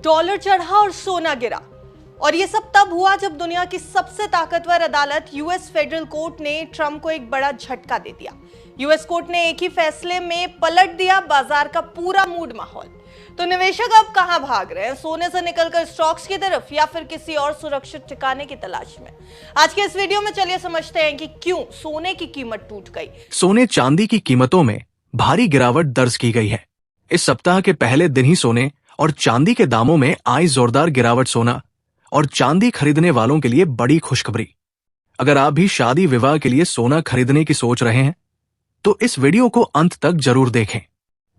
Dollar चढ़ा और सोना गिरा। और ये सब तब हुआ जब दुनिया की सबसे ताकतवर अदालत यूएस फेडरल कोर्ट ने ट्रंप को एक बड़ा झटका दे दिया। यूएस कोर्ट ने एक ही फैसले में पलट दिया बाजार का पूरा मूड माहौल। तो निवेशक अब कहां भाग रहे हैं, सोने से निकलकर स्टॉक्स की तरफ या फिर किसी और सुरक्षित ठिकाने की तलाश में? आज के इस वीडियो में चलिए समझते हैं कि क्यों सोने की कीमत टूट गई। सोने चांदी की कीमतों में भारी गिरावट दर्ज की गई है। इस सप्ताह के पहले दिन ही सोने और चांदी के दामों में आई जोरदार गिरावट। सोना और चांदी खरीदने वालों के लिए बड़ी खुशखबरी। अगर आप भी शादी विवाह के लिए सोना खरीदने की सोच रहे हैं तो इस वीडियो को अंत तक जरूर देखें।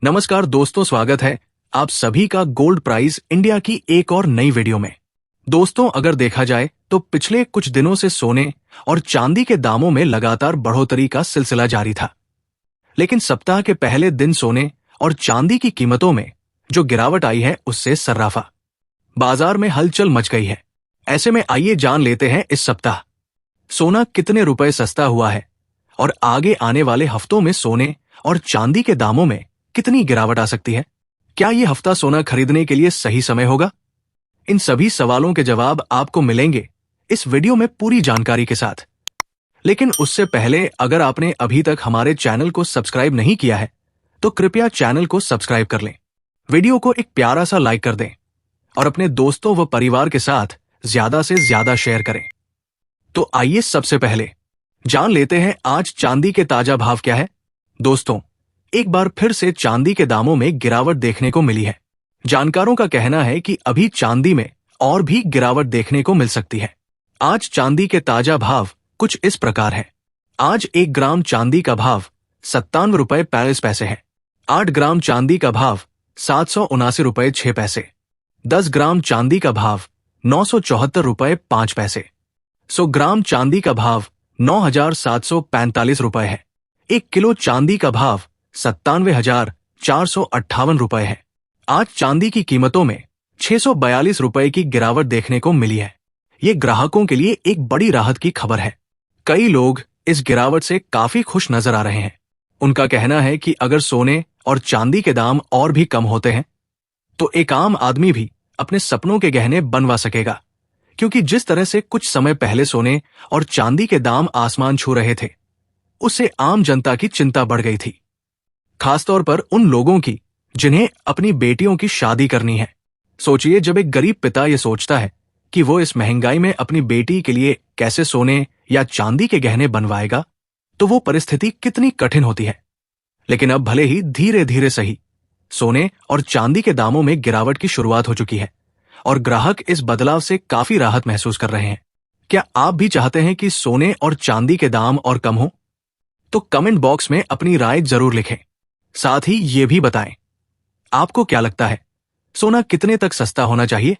नमस्कार दोस्तों, स्वागत है आप सभी का गोल्ड प्राइस इंडिया की एक और नई वीडियो में। दोस्तों, अगर देखा जाए तो पिछले कुछ दिनों से सोने और चांदी के दामों में लगातार बढ़ोतरी का सिलसिला जारी था, लेकिन सप्ताह के पहले दिन सोने और चांदी की कीमतों में जो गिरावट आई है उससे सर्राफा बाजार में हलचल मच गई है। ऐसे में आइए जान लेते हैं इस सप्ताह सोना कितने रुपए सस्ता हुआ है और आगे आने वाले हफ्तों में सोने और चांदी के दामों में कितनी गिरावट आ सकती है। क्या ये हफ्ता सोना खरीदने के लिए सही समय होगा? इन सभी सवालों के जवाब आपको मिलेंगे इस वीडियो में पूरी जानकारी के साथ। लेकिन उससे पहले अगर आपने अभी तक हमारे चैनल को सब्सक्राइब नहीं किया है तो कृपया चैनल को सब्सक्राइब कर लें, वीडियो को एक प्यारा सा लाइक कर दें और अपने दोस्तों व परिवार के साथ ज्यादा से ज्यादा शेयर करें। तो आइए सबसे पहले जान लेते हैं आज चांदी के ताजा भाव क्या है। दोस्तों, एक बार फिर से चांदी के दामों में गिरावट देखने को मिली है। जानकारों का कहना है कि अभी चांदी में और भी गिरावट देखने को मिल सकती है। आज चांदी के ताजा भाव कुछ इस प्रकार है। आज 1 ग्राम चांदी का भाव 97 रुपए 45 पैसे है। 8 ग्राम चांदी का भाव 779 रुपए 6 पैसे। 10 ग्राम चांदी का भाव 974 रुपए 5 पैसे। 100 ग्राम चांदी का भाव 9,745 रुपए है। 1 किलो चांदी का भाव 97,458 रुपए है। आज चांदी की कीमतों में 642 रुपए की गिरावट देखने को मिली है। ये ग्राहकों के लिए एक बड़ी राहत की खबर है। कई लोग इस गिरावट से काफी खुश नजर आ रहे हैं। उनका कहना है कि अगर सोने और चांदी के दाम और भी कम होते हैं तो एक आम आदमी भी अपने सपनों के गहने बनवा सकेगा, क्योंकि जिस तरह से कुछ समय पहले सोने और चांदी के दाम आसमान छू रहे थे उससे आम जनता की चिंता बढ़ गई थी, खासतौर पर उन लोगों की जिन्हें अपनी बेटियों की शादी करनी है। सोचिए, जब एक गरीब पिता ये सोचता है कि वो इस महंगाई में अपनी बेटी के लिए कैसे सोने या चांदी के गहने बनवाएगा तो वो परिस्थिति कितनी कठिन होती है। लेकिन अब भले ही धीरे धीरे सही सोने और चांदी के दामों में गिरावट की शुरुआत हो चुकी है और ग्राहक इस बदलाव से काफी राहत महसूस कर रहे हैं। क्या आप भी चाहते हैं कि सोने और चांदी के दाम और कम हो? तो कमेंट बॉक्स में अपनी राय जरूर लिखें। साथ ही ये भी बताएं आपको क्या लगता है, सोना कितने तक सस्ता होना चाहिए?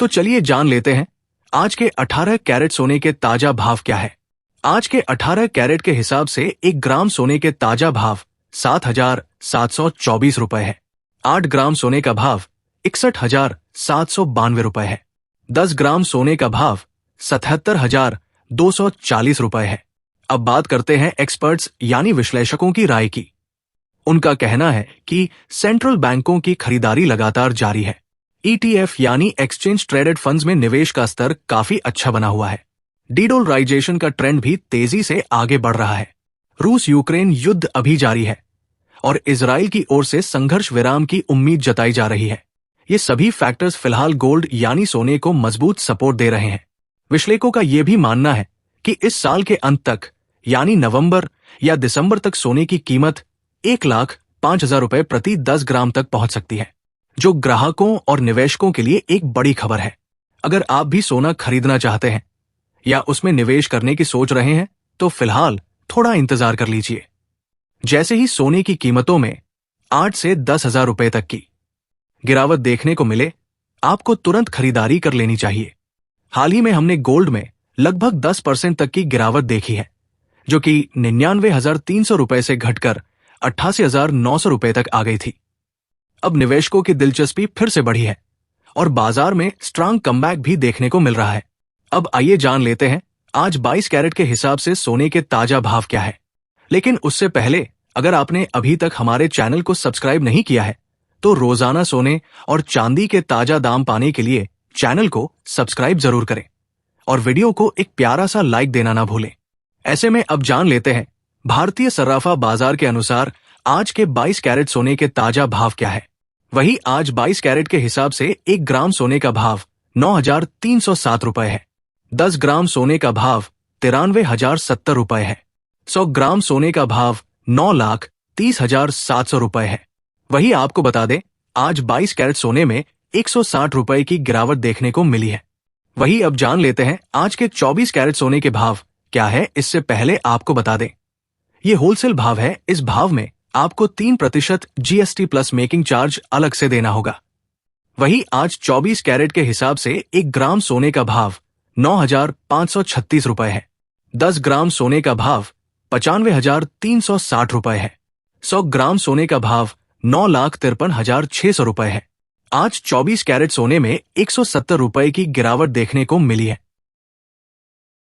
तो चलिए जान लेते हैं आज के 18 कैरेट सोने के ताजा भाव क्या है। आज के 18 कैरेट के हिसाब से 1 ग्राम सोने के ताजा भाव 7,724 रुपए है। 8 ग्राम सोने का भाव 61,792 रुपए है। 10 ग्राम सोने का भाव 77,240 रुपए है। अब बात करते हैं एक्सपर्ट्स यानी विश्लेषकों की राय की। उनका कहना है कि सेंट्रल बैंकों की खरीदारी लगातार जारी है। ETF यानी एक्सचेंज ट्रेडेड फंड्स में निवेश का स्तर काफी अच्छा बना हुआ है। डीडॉलराइजेशन का ट्रेंड भी तेजी से आगे बढ़ रहा है। रूस यूक्रेन युद्ध अभी जारी है और इजराइल की ओर से संघर्ष विराम की उम्मीद जताई जा रही है। ये सभी फैक्टर्स फिलहाल गोल्ड यानी सोने को मजबूत सपोर्ट दे रहे हैं। विश्लेषकों का यह भी मानना है कि इस साल के अंत तक यानी नवंबर या दिसंबर तक सोने की कीमत 1,05,000 रुपए प्रति 10 ग्राम तक पहुंच सकती है, जो ग्राहकों और निवेशकों के लिए एक बड़ी खबर है। अगर आप भी सोना खरीदना चाहते हैं या उसमें निवेश करने की सोच रहे हैं तो फिलहाल थोड़ा इंतजार कर लीजिए। जैसे ही सोने की कीमतों में 8 से 10,000 रुपए तक की गिरावट देखने को मिले, आपको तुरंत खरीदारी कर लेनी चाहिए। हाल ही में हमने गोल्ड में लगभग 10% तक की गिरावट देखी है, जो कि 99,300 रुपए से घटकर 88,900 रुपए तक आ गई थी। अब निवेशकों की दिलचस्पी फिर से बढ़ी है और बाजार में स्ट्रांग कमबैक भी देखने को मिल रहा है। अब आइए जान लेते हैं आज 22 कैरेट के हिसाब से सोने के ताजा भाव क्या है। लेकिन उससे पहले अगर आपने अभी तक हमारे चैनल को सब्सक्राइब नहीं किया है तो रोजाना सोने और चांदी के ताजा दाम पाने के लिए चैनल को सब्सक्राइब जरूर करें और वीडियो को एक प्यारा सा लाइक देना ना भूलें। ऐसे में अब जान लेते हैं भारतीय सर्राफा बाजार के अनुसार आज के 22 कैरेट सोने के ताजा भाव क्या है। वही आज 22 कैरेट के हिसाब से 1 ग्राम सोने का भाव 9,307 रुपए है। 10 ग्राम सोने का भाव 93,070 रुपए है। 100 ग्राम सोने का भाव 9,30,700 रुपए है। वही आपको बता दें आज 22 कैरेट सोने में 160 रुपए की गिरावट देखने को मिली है। वही अब जान लेते हैं आज के 24 कैरेट सोने के भाव क्या है। इससे पहले आपको बता दें ये होलसेल भाव है। इस भाव में आपको 3% GST प्लस मेकिंग चार्ज अलग से देना होगा। वही आज 24 कैरेट के हिसाब से 1 ग्राम सोने का भाव 9,536 रुपए है। 10 ग्राम सोने का भाव 95,360 रुपए है। 100 ग्राम सोने का भाव 9,53,600 रुपए है। आज 24 कैरेट सोने में 170 रुपए की गिरावट देखने को मिली है।